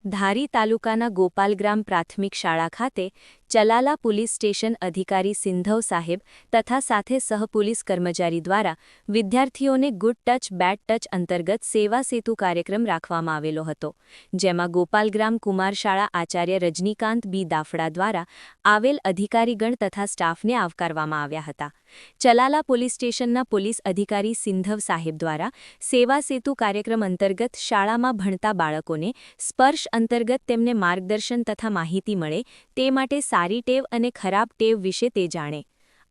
ધારી તાલુકાના ગોપાલગ્રામ પ્રાથમિક શાળા ખાતે ચલાલા પોલીસ સ્ટેશન અધિકારી સિંધવ સાહેબ તથા સાથે સહપોલીસ કર્મચારી દ્વારા વિદ્યાર્થીઓને ગુડ ટચ બેડ ટચ અંતર્ગત સેવા સેતુ કાર્યક્રમ રાખવામાં આવેલો હતો, જેમાં ગોપાલગ્રામ કુમાર શાળા આચાર્ય રજનીકાંત બી દાફડા દ્વારા આવેલ અધિકારીગણ તથા સ્ટાફને આવકારવામાં આવ્યા હતા. ચલાલા પોલીસ સ્ટેશનના પોલીસ અધિકારી સિંધવ સાહેબ દ્વારા સેવા સેતુ કાર્યક્રમ અંતર્ગત શાળામાં ભણતા બાળકોને સ્પર્શ અંતર્ગત તેમને માર્ગદર્શન તથા માહિતી મળે તે માટે સારી ટેવ અને ખરાબ ટેવ વિશે તે જાણે.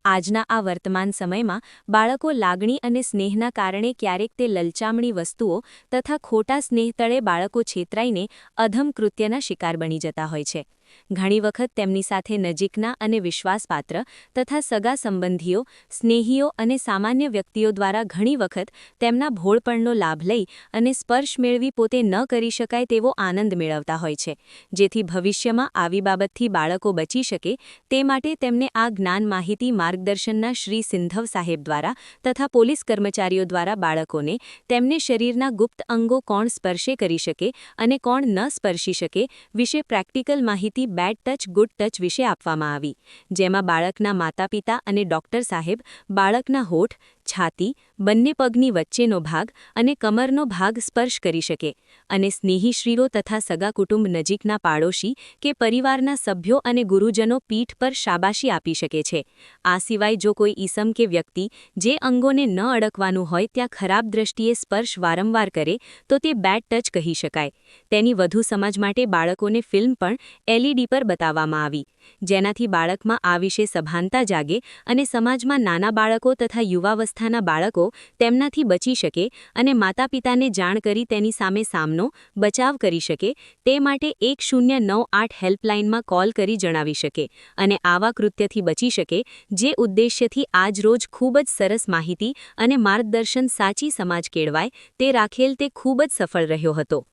આજના આ વર્તમાન સમયમાં બાળકો લાગણી અને સ્નેહના કારણે ક્યારેક તે લલચામણી વસ્તુઓ તથા ખોટા સ્નેહ તળે બાળકો છેતરાઈને અધમ કૃત્યના શિકાર બની જતા હોય છે. ઘણી વખત તેમની સાથે નજીકના અને વિશ્વાસપાત્ર તથા સગા સંબંધીઓ, સ્નેહીઓ અને સામાન્ય વ્યક્તિઓ દ્વારા ઘણી વખત તેમના ભોળપણનો લાભ લઈ અને સ્પર્શ મેળવી પોતે ન કરી શકાય તેવો આનંદ મેળવતા હોય છે, જેથી ભવિષ્યમાં આવી બાબતથી બાળકો બચી શકે તે માટે તેમને આ જ્ઞાન માહિતી માર્ગદર્શનના શ્રી સિંધવ સાહેબ દ્વારા તથા પોલીસ કર્મચારીઓ દ્વારા બાળકોને તેમને શરીરના ગુપ્ત અંગો કોણ સ્પર્શે કરી શકે અને કોણ ન સ્પર્શી શકે વિશે પ્રેક્ટિકલ માહિતી બેડ ટચ ગુડ ટચ વિશે આપવામાં આવી, જેમાં બાળકના માતાપિતા અને ડોક્ટર સાહેબ બાળકના હોઠ, છાતી, બંને પગની વચ્ચેનો ભાગ અને કમરનો ભાગ સ્પર્શ કરી શકે અને સ્નેહીશ્રીઓ તથા સગા કુટુંબ નજીકના પાડોશી કે પરિવારના સભ્યો અને ગુરુજનો પીઠ પર શાબાશી આપી શકે છે. આ સિવાય જો કોઈ ઈસમ કે વ્યક્તિ જે અંગોને ન અડકવાનું હોય ત્યાં ખરાબ દ્રષ્ટિએ સ્પર્શ વારંવાર કરે તો તે બેડ ટચ કહી શકાય. તેની વધુ સમજ માટે બાળકોને ફિલ્મ પણ LED પર બતાવવામાં આવી, જેનાથી બાળકમાં આ વિશે સભાનતા જાગે અને સમાજમાં નાના બાળકો તથા યુવાવસ્થાના બાળકો તેમનાથી બચી શકે અને માતાપિતાને જાણ કરી તેની સામે સામનો, બચાવ કરી શકે તે માટે 1098 હેલ્પલાઇનમાં કોલ કરી જણાવી શકે અને આવા કૃત્યથી બચી શકે, જે ઉદ્દેશ્યથી આજ રોજ ખૂબ જ સરસ માહિતી અને માર્ગદર્શન સાચી સમાજ કેળવાય તે રાખેલ તે ખૂબ જ સફળ રહ્યો હતો.